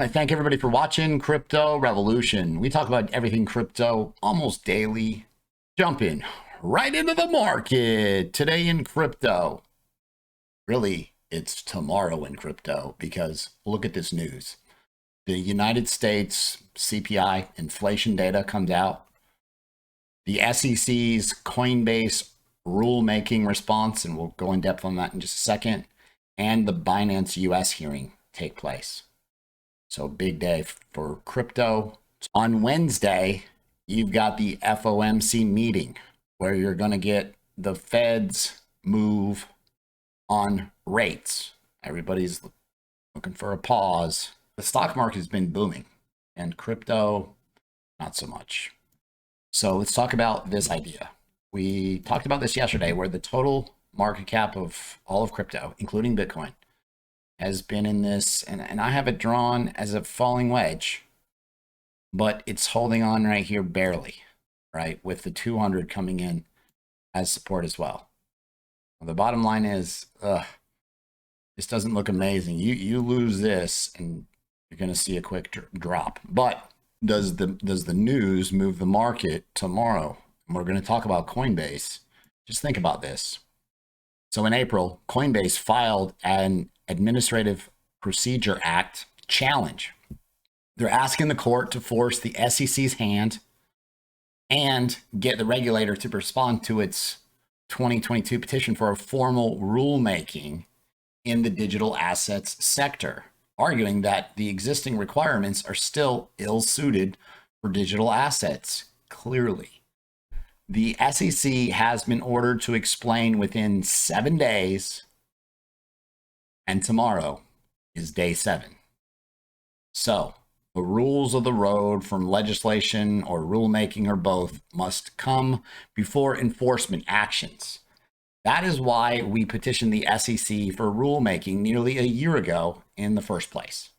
want to thank everybody for watching Crypto Revolution. We talk about everything crypto almost daily. Jumping right into the market today in crypto. Really, it's tomorrow in crypto because look at this news. The United States CPI inflation data comes out. The SEC's Coinbase rulemaking response, and we'll go in depth on that in just a second, and the Binance US hearing take place. So big day for crypto. On Wednesday, you've got the FOMC meeting where you're going to get the Fed's move on rates. Everybody's looking for a pause. The stock market has been booming and crypto, not so much. So let's talk about this idea. We talked about this yesterday where the total market cap of all of crypto, including Bitcoin, has been in this, and I have it drawn as a falling wedge, but it's holding on right here barely, right? With the 200 coming in as support as well. The bottom line is, this doesn't look amazing. You lose this and you're going to see a quick drop. But does the news move the market tomorrow? And we're going to talk about Coinbase. Just think about this. So in April, Coinbase filed an Administrative Procedure Act challenge. They're asking the court to force the SEC's hand and get the regulator to respond to its 2022 petition for a formal rulemaking in the digital assets sector, arguing that the existing requirements are still ill-suited for digital assets. Clearly, the SEC has been ordered to explain within 7 days, and tomorrow is day 7. So the rules of the road from legislation or rulemaking or both must come before enforcement actions. That is why we petitioned the SEC for rulemaking nearly a year ago in the first place.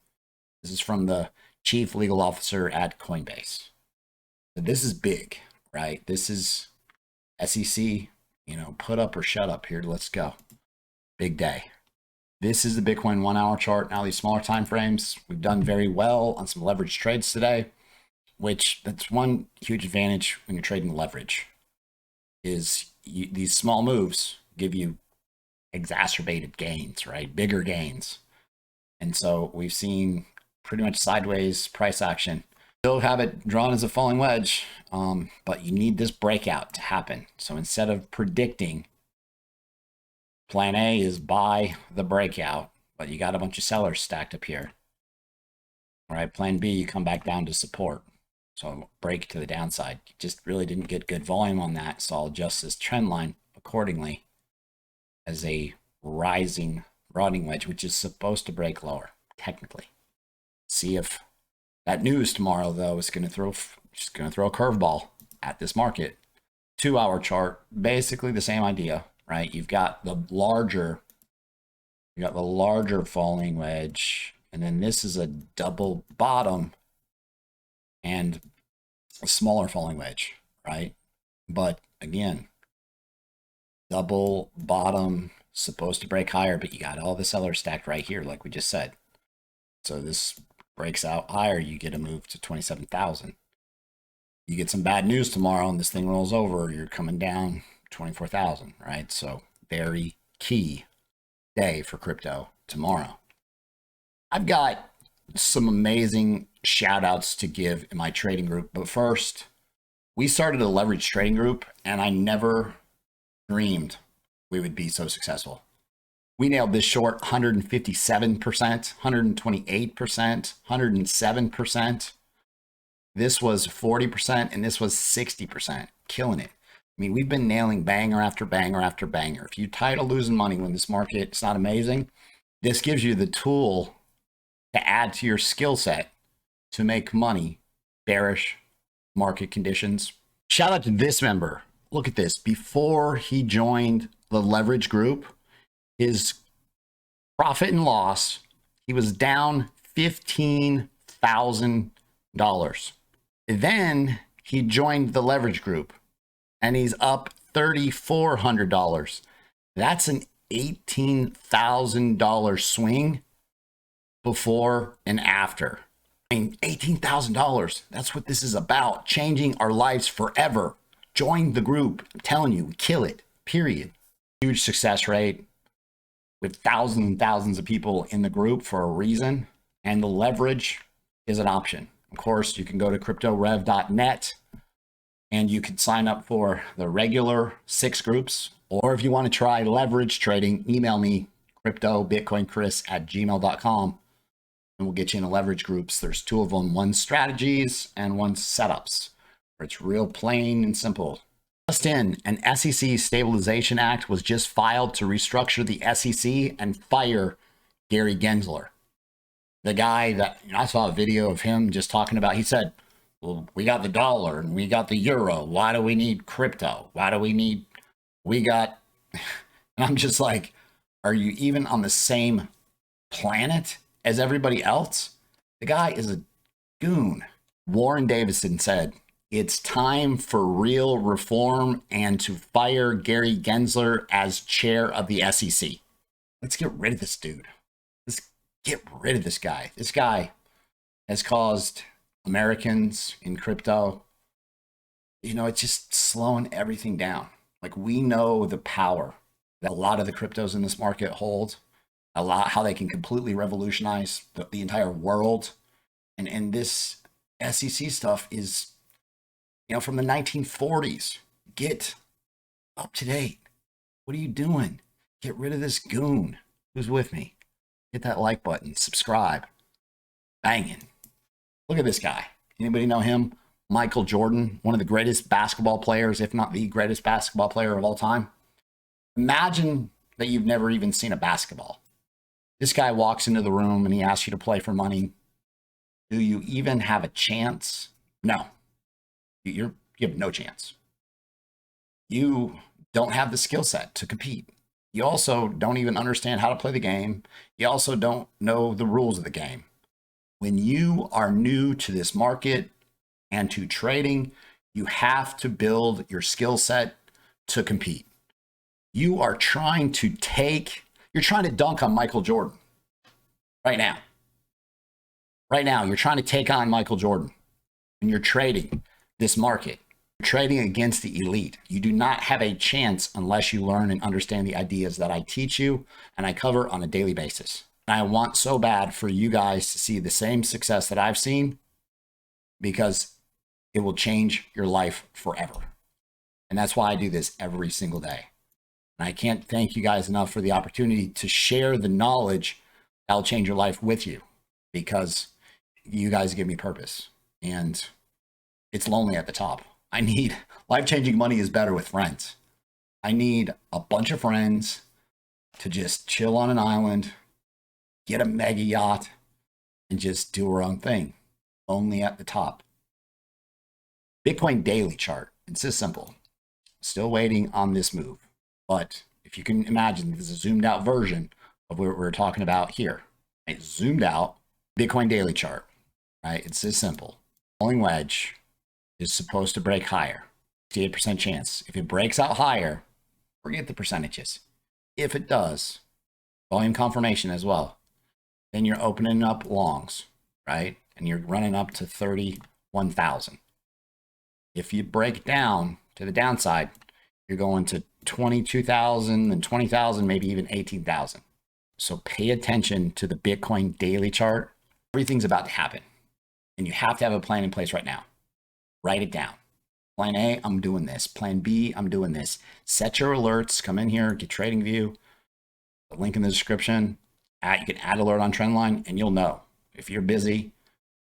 This is from the chief legal officer at Coinbase. So this is big, right? This is SEC, put up or shut up here. Let's go. Big day. This is the Bitcoin 1 hour chart. Now these smaller time frames, we've done very well on some leverage trades today, which that's one huge advantage when you're trading leverage is these small moves give you exacerbated gains, right? Bigger gains. And so we've seen pretty much sideways price action. Still have it drawn as a falling wedge, but you need this breakout to happen. So instead of predicting, plan A is buy the breakout, but you got a bunch of sellers stacked up here. All right, plan B, you come back down to support. So break to the downside. You just really didn't get good volume on that. So I'll adjust this trend line accordingly as a rising broadening wedge, which is supposed to break lower, technically. See if that news tomorrow, though, is going to throw a curveball at this market. 2 hour chart, basically the same idea. Right, you've got the larger falling wedge, and then this is a double bottom and a smaller falling wedge, right? But again, double bottom supposed to break higher, but you got all the sellers stacked right here, like we just said. So this breaks out higher, you get a move to 27,000. You get some bad news tomorrow, and this thing rolls over, you're coming down 24,000, right? So very key day for crypto tomorrow. I've got some amazing shout outs to give in my trading group, but first, we started a leverage trading group and I never dreamed we would be so successful. We nailed this short 157%, 128%, 107%. This was 40% and this was 60%, killing it. I mean, we've been nailing banger after banger after banger. If you're tired of losing money when this market's not amazing, this gives you the tool to add to your skill set to make money, bearish market conditions. Shout out to this member. Look at this. Before he joined the leverage group, his profit and loss, he was down $15,000. Then he joined the leverage group. And he's up $3,400. That's an $18,000 swing before and after. I mean, $18,000. That's what this is about. Changing our lives forever. Join the group. I'm telling you, we kill it. Period. Huge success rate with thousands and thousands of people in the group for a reason. And the leverage is an option. Of course, you can go to cryptorev.net and you can sign up for the regular 6 groups. Or if you want to try leverage trading, email me, cryptobitcoinchris@gmail.com, and we'll get you in the leverage groups. There's 2 of them, one strategies and one setups, where it's real plain and simple. Just in, an SEC Stabilization Act was just filed to restructure the SEC and fire Gary Gensler. The guy that, I saw a video of him just talking about, he said, well, we got the dollar and we got the euro. Why do we need crypto? And I'm just like, are you even on the same planet as everybody else? The guy is a goon. Warren Davison said, it's time for real reform and to fire Gary Gensler as chair of the SEC. Let's get rid of this dude. Let's get rid of this guy. This guy has caused Americans in crypto, it's just slowing everything down. Like, we know the power that a lot of the cryptos in this market hold, how they can completely revolutionize the entire world. And this SEC stuff is, from the 1940s. Get up to date. What are you doing? Get rid of this goon. Who's with me? Hit that like button, subscribe. Banging. Look at this guy. Anybody know him? Michael Jordan, one of the greatest basketball players, if not the greatest basketball player of all time. Imagine that you've never even seen a basketball. This guy walks into the room and he asks you to play for money. Do you even have a chance? No. You have no chance. You don't have the skill set to compete. You also don't even understand how to play the game. You also don't know the rules of the game. When you are new to this market and to trading, you have to build your skill set to compete. You are trying to dunk on Michael Jordan right now. Right now, you're trying to take on Michael Jordan and you're trading this market. You're trading against the elite. You do not have a chance unless you learn and understand the ideas that I teach you and I cover on a daily basis. And I want so bad for you guys to see the same success that I've seen, because it will change your life forever. And that's why I do this every single day. And I can't thank you guys enough for the opportunity to share the knowledge that will change your life with you, because you guys give me purpose. And it's lonely at the top. I need life-changing money is better with friends. I need a bunch of friends to just chill on an island, get a mega yacht, and just do our own thing. Only at the top. Bitcoin daily chart. It's this simple. Still waiting on this move. But if you can imagine, this is a zoomed out version of what we're talking about here. Right? Zoomed out Bitcoin daily chart. Right? It's this simple. Falling wedge is supposed to break higher. 68% chance. If it breaks out higher, forget the percentages. If it does, volume confirmation as well, then you're opening up longs, right? And you're running up to 31,000. If you break down to the downside, you're going to 22,000 and 20,000, maybe even 18,000. So pay attention to the Bitcoin daily chart. Everything's about to happen. And you have to have a plan in place right now. Write it down. Plan A, I'm doing this. Plan B, I'm doing this. Set your alerts. Come in here, get Tradingview. The link in the description. You can add alert on Trendline, and you'll know. If you're busy,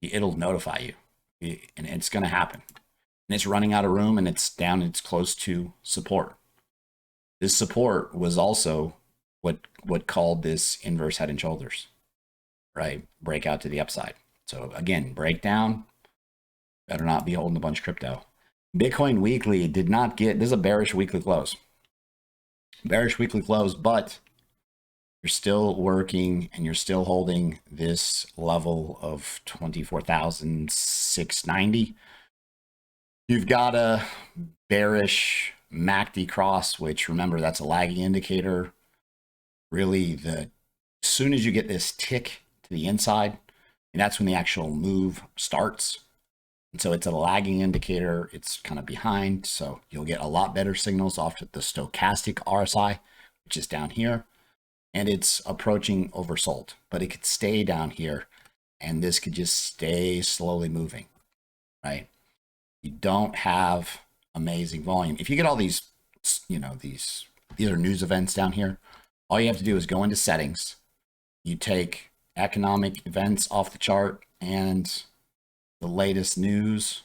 it'll notify you. And it's going to happen. And it's running out of room, and it's down, and it's close to support. This support was also what called this inverse head and shoulders, right? Breakout to the upside. So again, breakdown. Better not be holding a bunch of crypto. Bitcoin weekly did not get, this is a bearish weekly close. Bearish weekly close, but you're still working and you're still holding this level of 24,690. You've got a bearish MACD cross, which remember, that's a lagging indicator. Really, as soon as you get this tick to the inside, And that's when the actual move starts. And so it's a lagging indicator. It's kind of behind. So you'll get a lot better signals off the stochastic RSI, which is down here. And it's approaching oversold, but it could stay down here. And this could just stay slowly moving, right? You don't have amazing volume. If you get all these, you know, these are news events down here. All you have to do is go into settings. You take economic events off the chart and the latest news,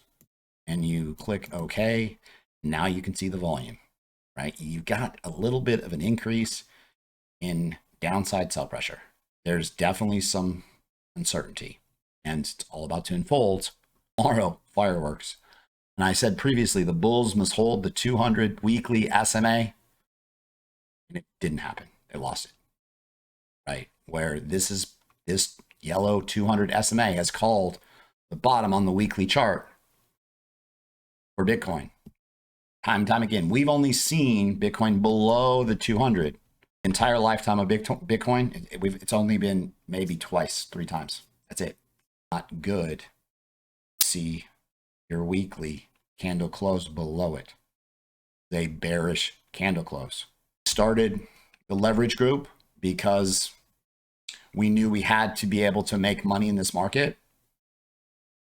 and you click OK. Now you can see the volume, right? You've got a little bit of an increase in downside sell pressure. There's definitely some uncertainty, and it's all about to unfold tomorrow. Fireworks. And I said previously, the bulls must hold the 200 weekly SMA, and it didn't happen. They lost it, right? Where this yellow 200 SMA has called the bottom on the weekly chart for Bitcoin. Time and time again, we've only seen Bitcoin below the 200. Entire lifetime of Bitcoin, it's only been maybe twice, 3 times. That's it. Not good. See your weekly candle close below it. A bearish candle close. Started the leverage group because we knew we had to be able to make money in this market.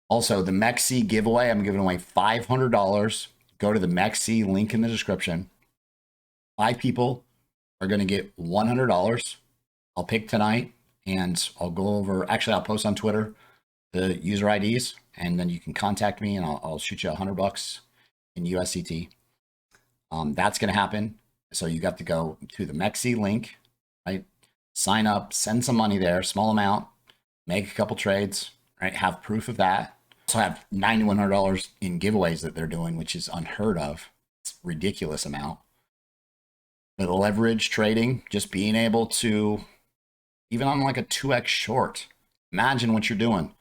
Also, the MEXC giveaway, I'm giving away $500. Go to the MEXC link in the description. 5 people are going to get $100. I'll pick tonight, and I'll go over, actually, I'll post on Twitter the user IDs, and then you can contact me, and I'll shoot you $100 in USDT. That's going to happen. So you got to go to the MEXC link, right? Sign up, send some money there, small amount, make a couple trades, right? Have proof of that. Also have $9,100 in giveaways that they're doing, which is unheard of. It's a ridiculous amount. But leverage trading, just being able to, even on like a 2x short, imagine what you're doing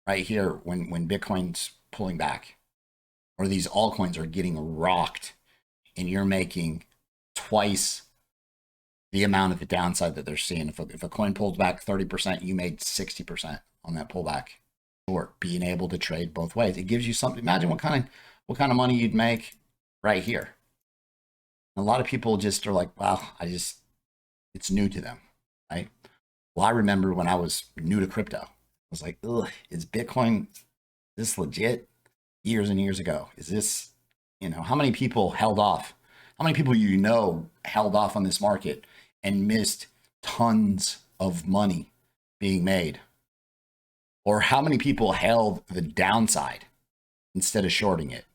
right here when Bitcoin's pulling back, or these altcoins are getting rocked, and you're making twice the amount of the downside that they're seeing. If a coin pulls back 30%, you made 60% on that pullback. Or being able to trade both ways, it gives you something. Imagine what kind of money you'd make right here. A lot of people just are like, well, it's new to them, right? Well, I remember when I was new to crypto, I was like, ugh, is Bitcoin this legit? Years and years ago. Is this, how many people held off? How many people held off on this market and missed tons of money being made? Or how many people held the downside instead of shorting it?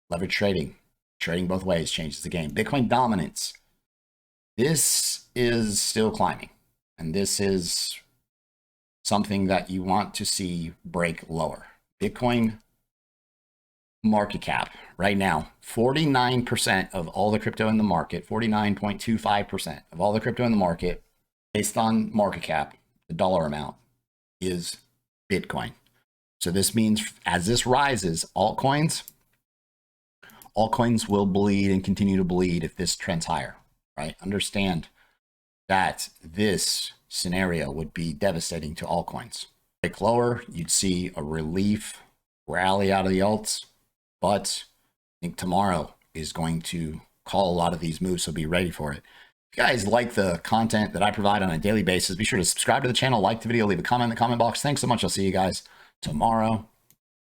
Leverage trading both ways changes the game. Bitcoin dominance. This is still climbing, and this is something that you want to see break lower. Bitcoin market cap right now, 49% of all the crypto in the market, 49.25% of all the crypto in the market, based on market cap, the dollar amount, is Bitcoin. So this means as this rises, altcoins will bleed and continue to bleed if this trends higher, right? Understand that this scenario would be devastating to altcoins. Break lower, you'd see a relief rally out of the alts, but I think tomorrow is going to call a lot of these moves, so be ready for it. If you guys like the content that I provide on a daily basis, be sure to subscribe to the channel, like the video, leave a comment in the comment box. Thanks so much. I'll see you guys tomorrow.